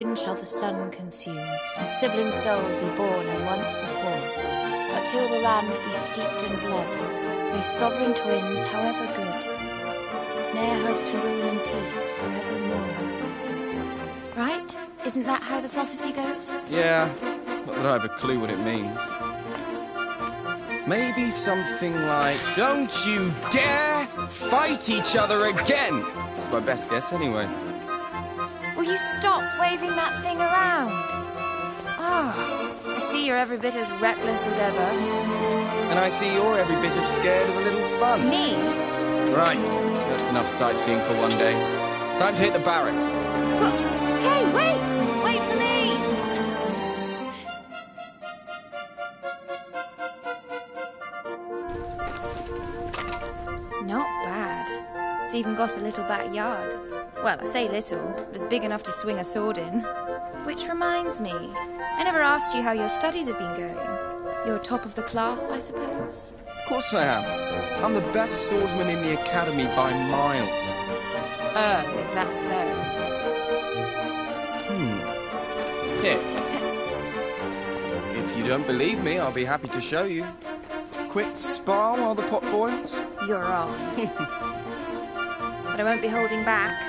Shall the sun consume, and sibling souls be born as once before. But till the land be steeped in blood, may sovereign twins, however good, ne'er hope to rule in peace forevermore. Right? Isn't that how the prophecy goes? Yeah, not that I have a clue what it means. Maybe something like, don't you dare fight each other again! That's my best guess anyway. Will you stop waving that thing around? Oh, I see you're every bit as reckless as ever. And I see you're every bit as scared of a little fun. Me? Right, that's enough sightseeing for one day. Time to hit the barracks. Well, hey, wait! Wait for me! Not bad. It's even got a little backyard. Well, I say little. It was big enough to swing a sword in. Which reminds me, I never asked you how your studies have been going. You're top of the class, I suppose? Of course I am. I'm the best swordsman in the academy by miles. Oh, is that so? Here. If you don't believe me, I'll be happy to show you. Quick spar while the pot boils? You're on. But I won't be holding back.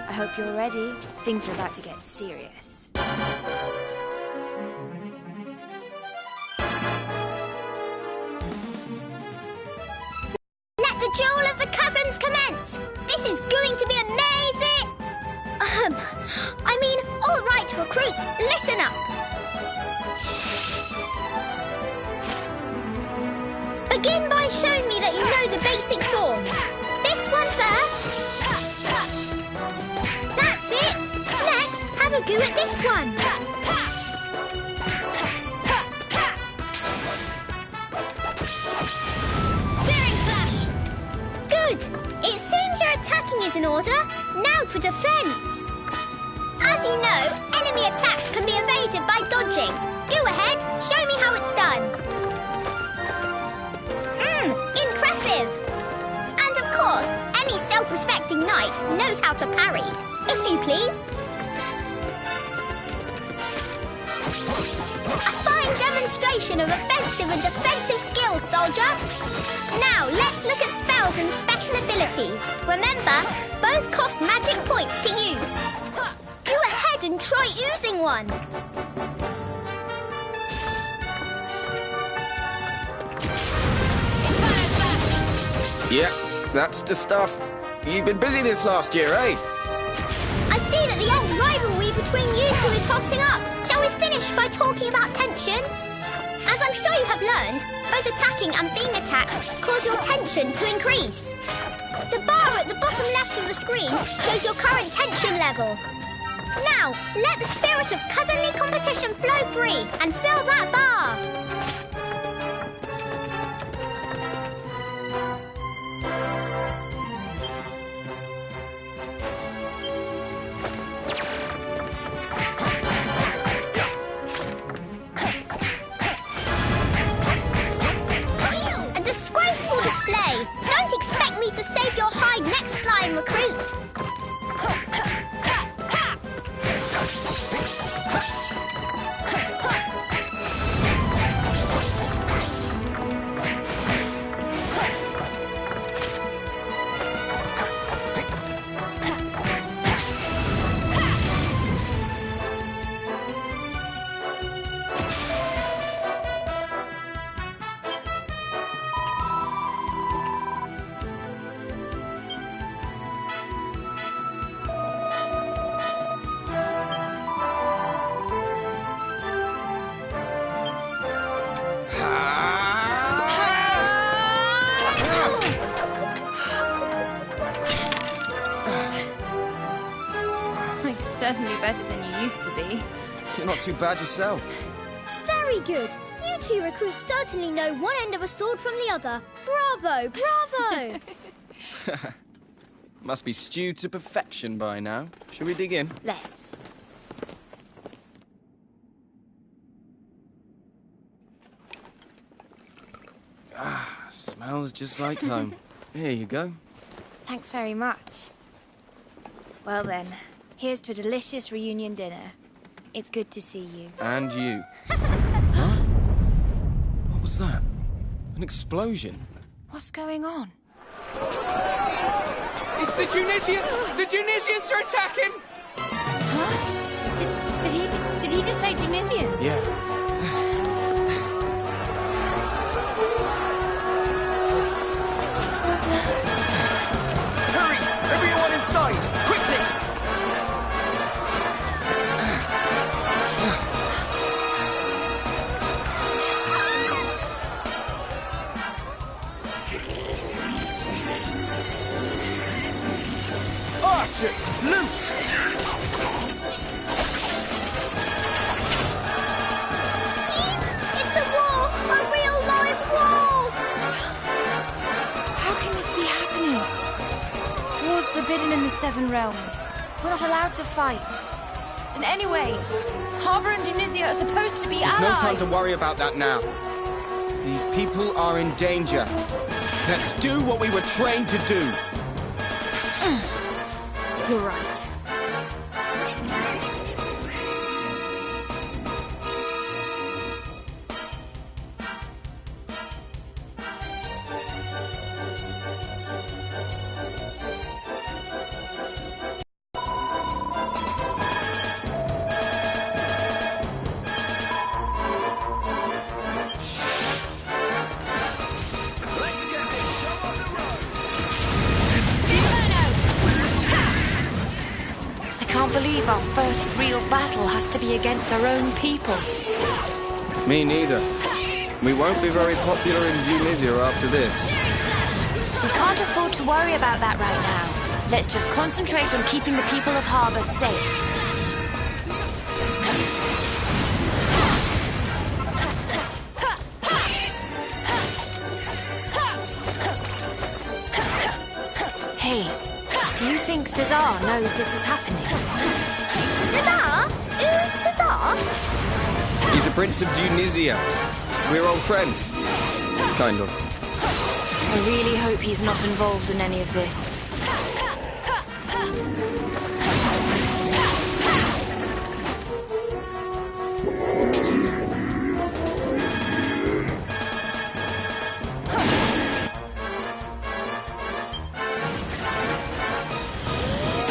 I hope you're ready. Things are about to get serious. Let the duel of the cousins commence! This is going to be amazing! All right, recruits, listen up! Begin by showing me that you know the basic forms. This one first. That's it! Next, have a go at this one. Searing slash! Good! It seems your attacking is in order. Now for defense. As you know, enemy attacks can be evaded by dodging. Go ahead, show me how it's done. Impressive! And of course, any self-respecting knight knows how to parry. If you please. A fine demonstration of offensive and defensive skills, soldier. Now, let's look at spells and special abilities. Remember, both cost magic points to use. Go ahead and try using one. Yep, that's the stuff. You've been busy this last year, eh? I see that the old rivalry between you two is hotting up. Shall we finish by talking about tension? As I'm sure you have learned, both attacking and being attacked cause your tension to increase. The bar at the bottom left of the screen shows your current tension level. Now, let the spirit of cousinly competition flow free and fill that bar. Don't expect me to save your hide next slime, recruit! Certainly better than you used to be. You're not too bad yourself. Very good. You two recruits certainly know one end of a sword from the other. Bravo, bravo! Must be stewed to perfection by now. Shall we dig in? Let's. Smells just like home. Here you go. Thanks very much. Well then, here's to a delicious reunion dinner. It's good to see you. And you. Huh? What was that? An explosion? What's going on? It's the Tunisians! The Tunisians are attacking! Huh? Did he just say Tunisians? Yeah. Everyone inside! Quickly! Archers, loose! It's a war! A real live war! How can this be happening? War's forbidden in the Seven Realms. We're not allowed to fight. In any way, Harbour and Tunisia are supposed to be allies. There's no time to worry about that now. These people are in danger. Let's do what we were trained to do. You're right. I can't believe our first real battle has to be against our own people. Me neither. We won't be very popular in Tunisia after this. We can't afford to worry about that right now. Let's just concentrate on keeping the people of Harbour safe. Hey, do you think Cesar knows this is happening? Cesar? Who's Cesar? He's a prince of Tunisia. We're old friends. Kind of. I really hope he's not involved in any of this.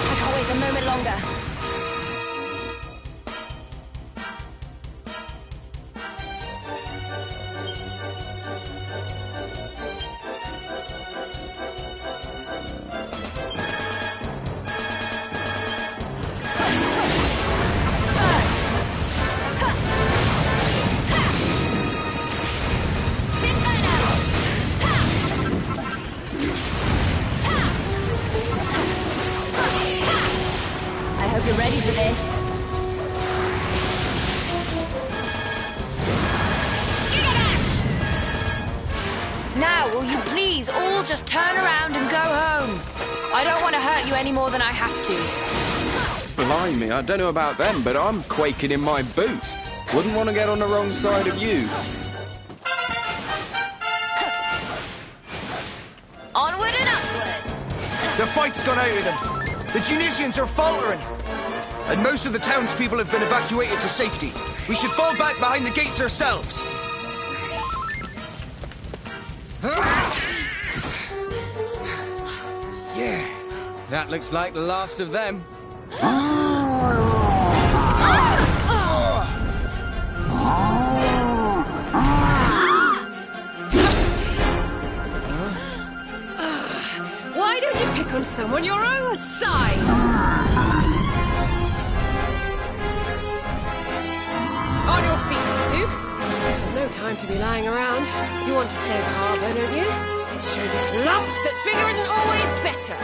I can't wait a moment longer. I hope you're ready for this. Now, will you please all just turn around and go home? I don't want to hurt you any more than I have to. Blimey, I don't know about them, but I'm quaking in my boots. Wouldn't want to get on the wrong side of you. Onward and upward. The fight's gone out of them. The Tunisians are faltering. And most of the townspeople have been evacuated to safety. We should fall back behind the gates ourselves. Yeah, that looks like the last of them. Why don't you pick on someone your own size? On your feet, you two. This is no time to be lying around. You want to save Harbour, don't you? Let's show this lump that bigger isn't always better.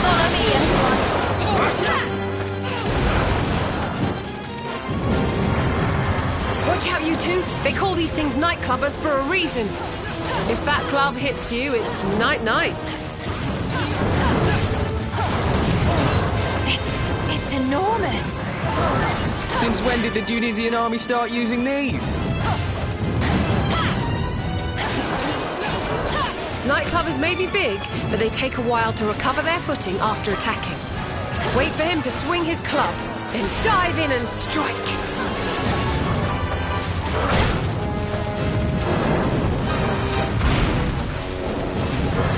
Follow me, everyone. Watch out, you two. They call these things nightclubbers for a reason. If that club hits you, it's night-night. It's enormous. Since when did the Tunisian army start using these? Nightclubbers may be big, but they take a while to recover their footing after attacking. Wait for him to swing his club, then dive in and strike.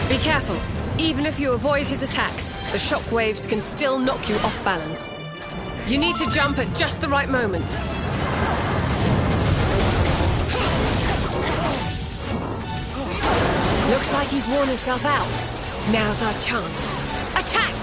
Be careful. Even if you avoid his attacks, the shockwaves can still knock you off balance. You need to jump at just the right moment. Looks like he's worn himself out. Now's our chance. Attack!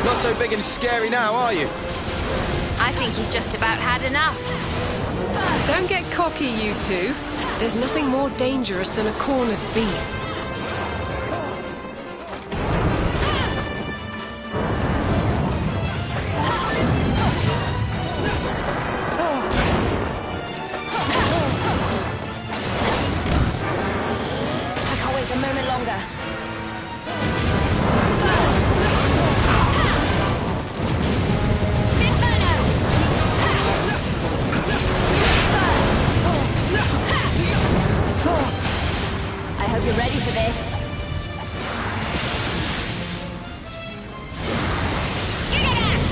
Not so big and scary now, are you? I think he's just about had enough. Don't get cocky, you two. There's nothing more dangerous than a cornered beast. I can't wait a moment longer. I hope you're ready for this. Gigadash!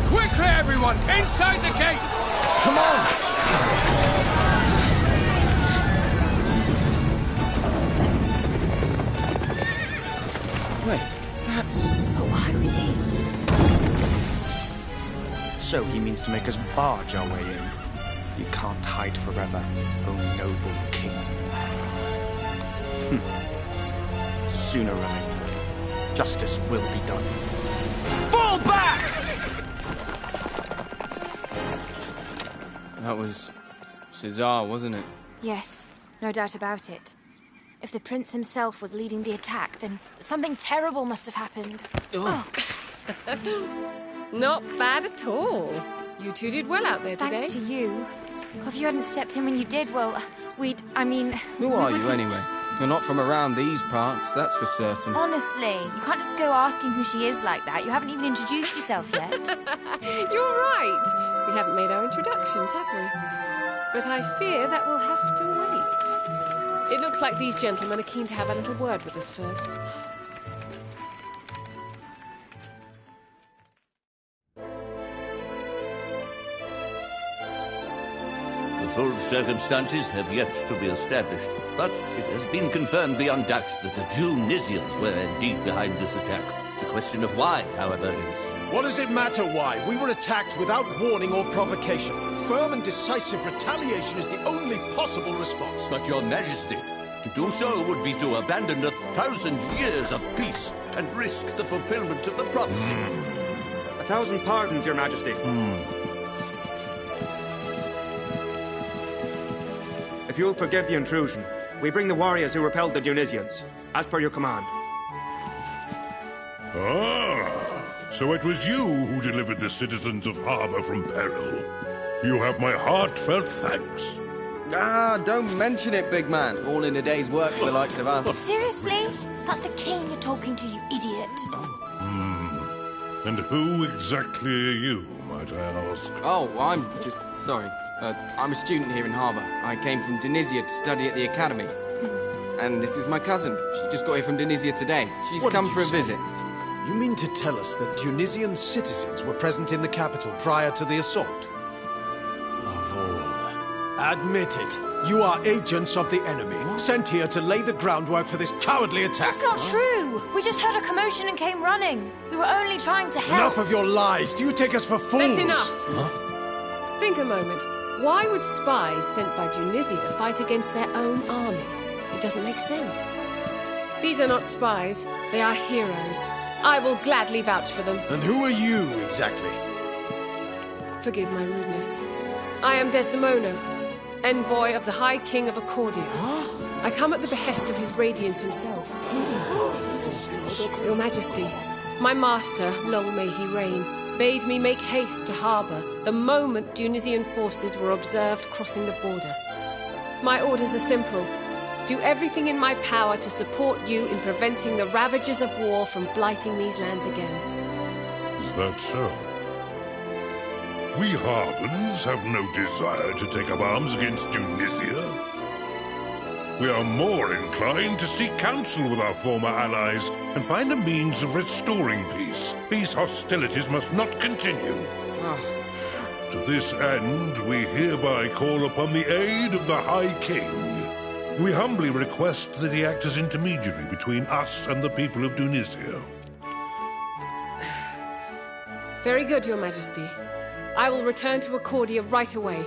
Quickly, everyone! Inside the gates! Come on! Wait, that's... But why was he? So he means to make us barge our way in. You can't hide forever, O noble king. Sooner or later, justice will be done. Fall back! That was... Cesar, wasn't it? Yes, no doubt about it. If the prince himself was leading the attack, then something terrible must have happened. Oh, Not bad at all. You two did well out there today. thanks to you. If you hadn't stepped in when you did, well, I mean... Who are you, anyway? You're not from around these parts, that's for certain. Honestly, you can't just go asking who she is like that. You haven't even introduced yourself yet. You're right. We haven't made our introductions, have we? But I fear that will have to wait. It looks like these gentlemen are keen to have a little word with us first. The full circumstances have yet to be established, but it has been confirmed beyond doubt that the Junisians were indeed behind this attack. The question of why, however, is... What does it matter why? We were attacked without warning or provocation. Firm and decisive retaliation is the only possible response. But your majesty, to do so would be to abandon 1,000 years of peace and risk the fulfillment of the prophecy. 1,000 pardons, your majesty. If you'll forgive the intrusion, we bring the warriors who repelled the Junisians, as per your command. Ah, so it was you who delivered the citizens of Harbor from peril. You have my heartfelt thanks. Ah, don't mention it, big man. All in a day's work for the likes of us. Seriously? That's the king you're talking to, you idiot. And who exactly are you, might I ask? Oh, I'm just... sorry. I'm a student here in Harbor. I came from Denizia to study at the academy. And this is my cousin. She just got here from Dunisia today. She's What come did for you a say? visit. You mean to tell us that Dunisian citizens were present in the capital prior to the assault? Of all. Admit it. You are agents of the enemy, sent here to lay the groundwork for this cowardly attack. That's not true. We just heard a commotion and came running. We were only trying to help. Enough of your lies. Do you take us for fools? That's enough. Think a moment. Why would spies sent by Dunisia fight against their own army? It doesn't make sense. These are not spies. They are heroes. I will gladly vouch for them. And who are you, exactly? Forgive my rudeness. I am Desdemona, envoy of the High King of Accordia. I come at the behest of his Radiance himself. Your Majesty, my master, long may he reign, bade me make haste to harbour the moment Dunisian forces were observed crossing the border. My orders are simple. Do everything in my power to support you in preventing the ravages of war from blighting these lands again. Is that so? We Harbans have no desire to take up arms against Dunisia. We are more inclined to seek counsel with our former allies and find a means of restoring peace. These hostilities must not continue. To this end, we hereby call upon the aid of the High King. We humbly request that he act as intermediary between us and the people of Dunisia. Very good, Your Majesty. I will return to Accordia right away.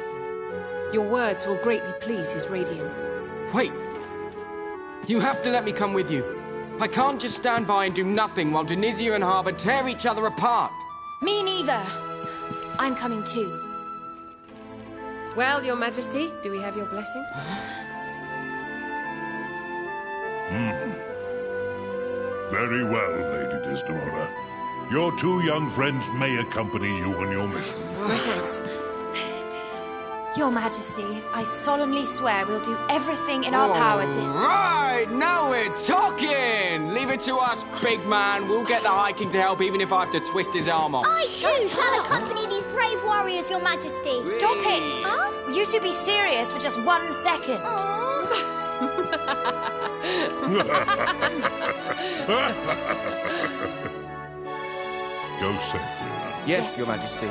Your words will greatly please his Radiance. Wait! You have to let me come with you. I can't just stand by and do nothing while Dunisia and Harbour tear each other apart. Me neither. I'm coming too. Well, Your Majesty, do we have your blessing? Very well, Lady Desdemona. Your two young friends may accompany you on your mission. My thanks. Your Majesty, I solemnly swear we'll do everything in our power to... Right, now we're talking! Leave it to us, big man. We'll get the High King to help even if I have to twist his arm off. I too shall accompany these brave warriors, Your Majesty. Stop it! Huh? You two be serious for just 1 second. Go safely now. Yes, Your Majesty.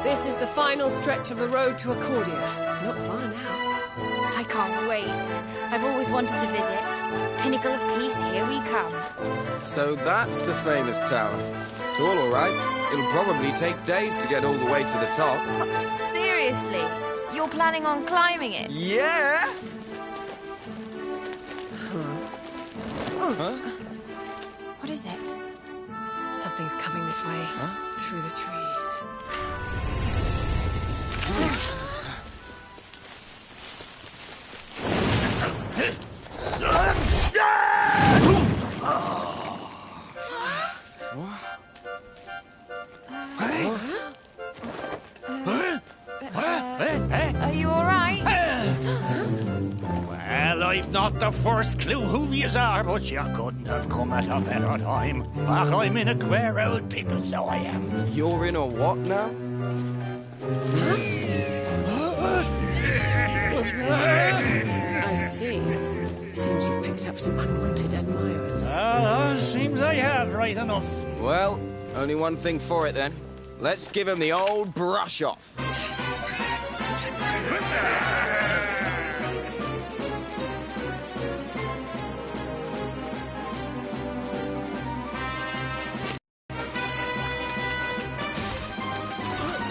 This is the final stretch of the road to Accordia. Not far now. I can't wait. I've always wanted to visit. Pinnacle of Peace, here we come. So that's the famous tower. It's tall, all right. It'll probably take days to get all the way to the top. Seriously? You're planning on climbing it? Yeah! Huh? What is it? Something's coming this way. Through the trees. Are you all right? Well, I've not the first clue who yous are, but you couldn't have come at a better time. Ach, I'm in a queer old pickle, so I am. You're in a what now? I see. Seems you've picked up some unwanted admirers. Seems I have, right enough. Well, only one thing for it then. Let's give him the old brush off.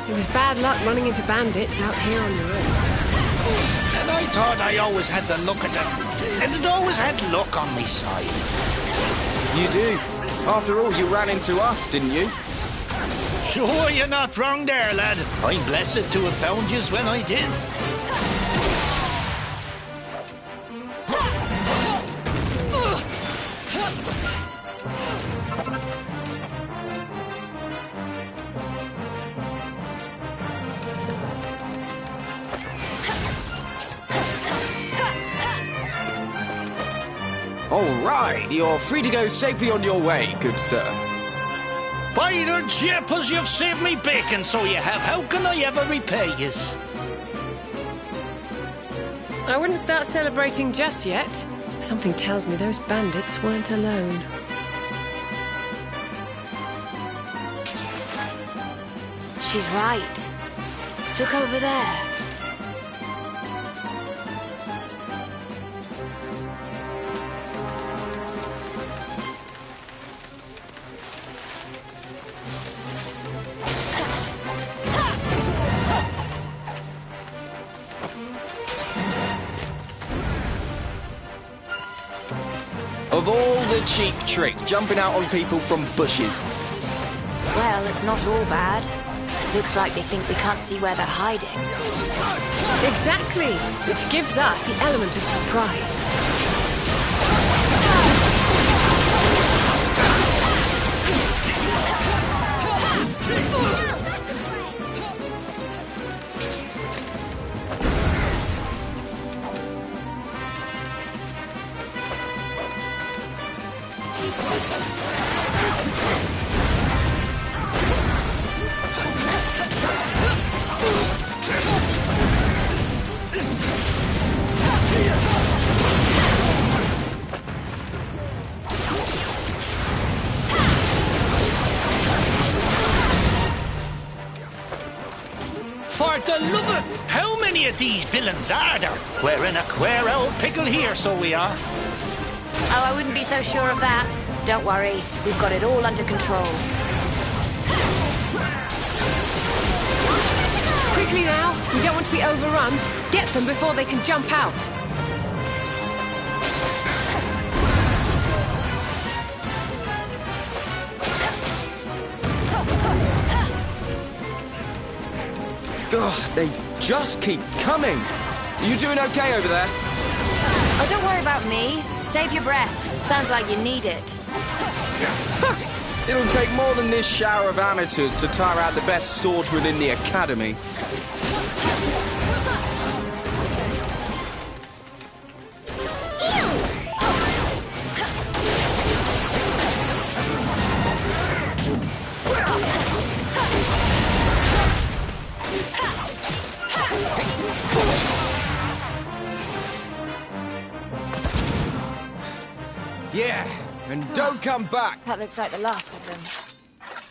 It was bad luck running into bandits out here on your own. And I thought I always had the luck at them. And it always had luck on my side. You do. After all, you ran into us, didn't you? Sure, you're not wrong there, lad. I'm blessed to have found yous when I did. All right, you're free to go safely on your way, good sir. By the jeepers, you've saved me bacon, so you have. How can I ever repay yous? I wouldn't start celebrating just yet. Something tells me those bandits weren't alone. She's right. Look over there. Of all the cheap tricks, jumping out on people from bushes. Well, it's not all bad. Looks like they think we can't see where they're hiding. Exactly, which gives us the element of surprise. For the love of... How many of these villains are there? We're in a queer old pickle here, so we are. Oh, I wouldn't be so sure of that. Don't worry, we've got it all under control. Quickly now, we don't want to be overrun. Get them before they can jump out. Ugh, they just keep coming. You doing okay over there? Oh, don't worry about me. Save your breath. Sounds like you need it. It'll take more than this shower of amateurs to tire out the best swords within the academy. Yeah, and don't come back. That looks like the last of them.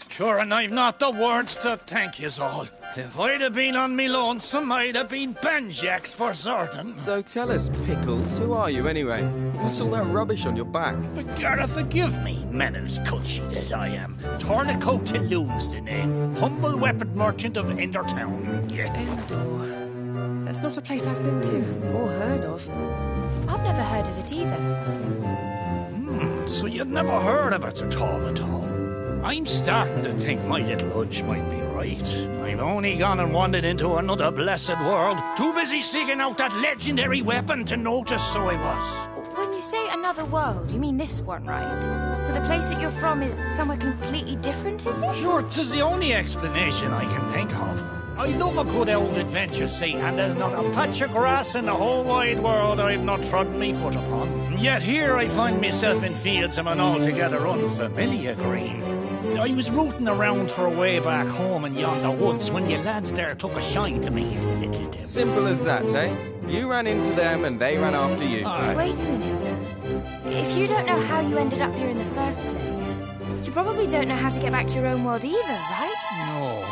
Sure, and I've not the words to thank yous all. If I'd have been on me lonesome, I'd have been Benjax for certain. So tell us, Pickles, who are you anyway? What's all that rubbish on your back? But Gareth, forgive me, Menel's cutchy that I am. Tornico Tilloon's the name. Humble weapon merchant of Endertown. Yeah. Endor. That's not a place I've been to, or heard of. I've never heard of it either. So you'd never heard of it at all. I'm starting to think my little hunch might be right. I've only gone and wandered into another blessed world, too busy seeking out that legendary weapon to notice, so I was. When you say another world, you mean this one, right? So the place that you're from is somewhere completely different, is it? Sure, 'tis the only explanation I can think of. I love a good old adventure, see, and there's not a patch of grass in the whole wide world I've not trodden me foot upon. And yet here I find myself in fields of an altogether unfamiliar green. I was rooting around for a way back home in yonder woods when you lads there took a shine to me, little devils. Simple as that, eh? You ran into them and they ran after you. Wait a minute, then. If you don't know how you ended up here in the first place, you probably don't know how to get back to your own world either, right? No.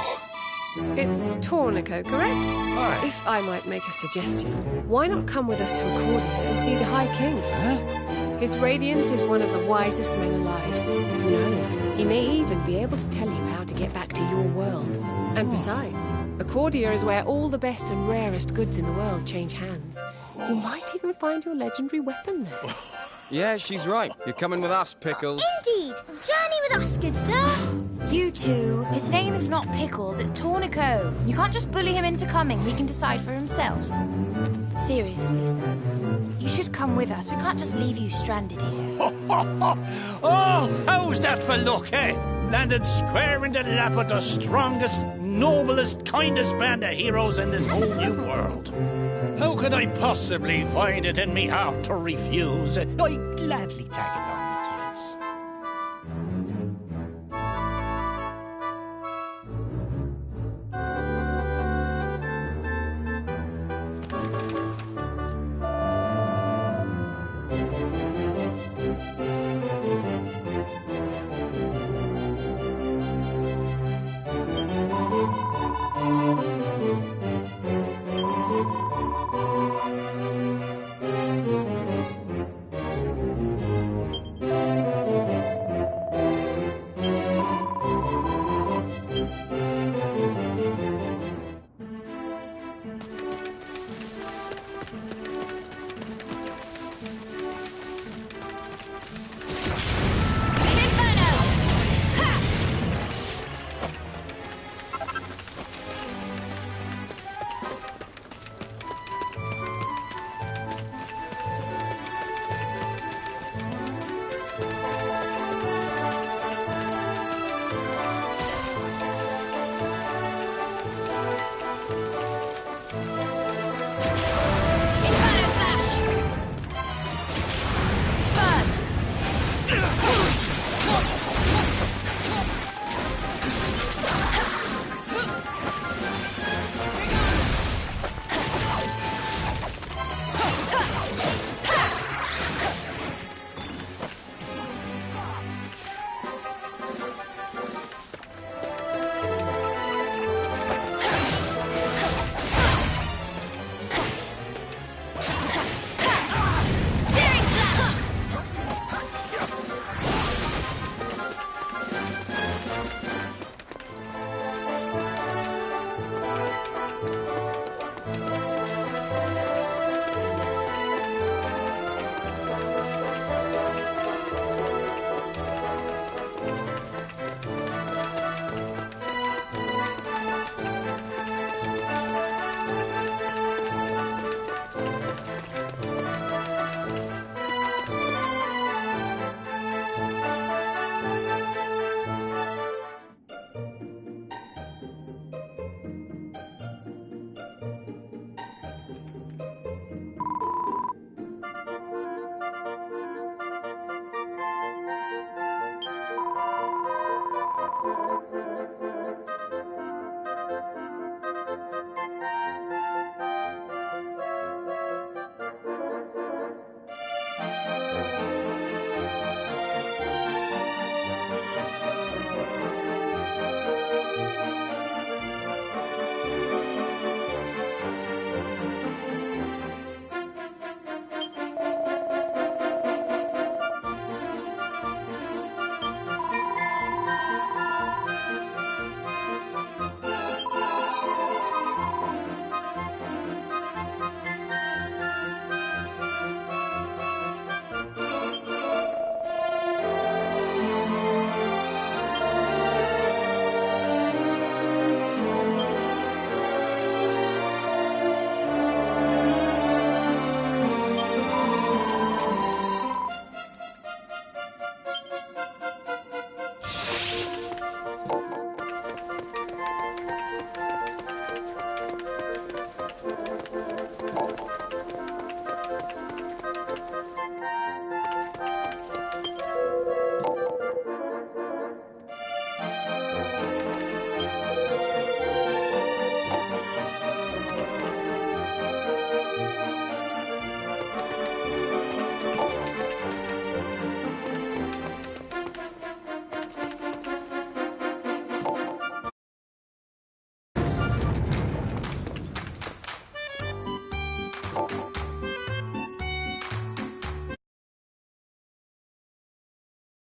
It's Tornico, correct? Aye. If I might make a suggestion, why not come with us to Accordia and see the High King? Huh? His Radiance is one of the wisest men alive. Who knows? He may even be able to tell you how to get back to your world. And besides, Accordia is where all the best and rarest goods in the world change hands. You might even find your legendary weapon there. Yeah, she's right. You're coming with us, Pickles. Indeed. Journey with us, good sir. You two. His name is not Pickles, it's Tornico. You can't just bully him into coming. He can decide for himself. Seriously, though. You should come with us. We can't just leave you stranded here. Oh, how's that for luck, eh? Landed square in the lap of the strongest, noblest, kindest band of heroes in this whole new world. How could I possibly find it in me heart to refuse? I'd gladly tag along.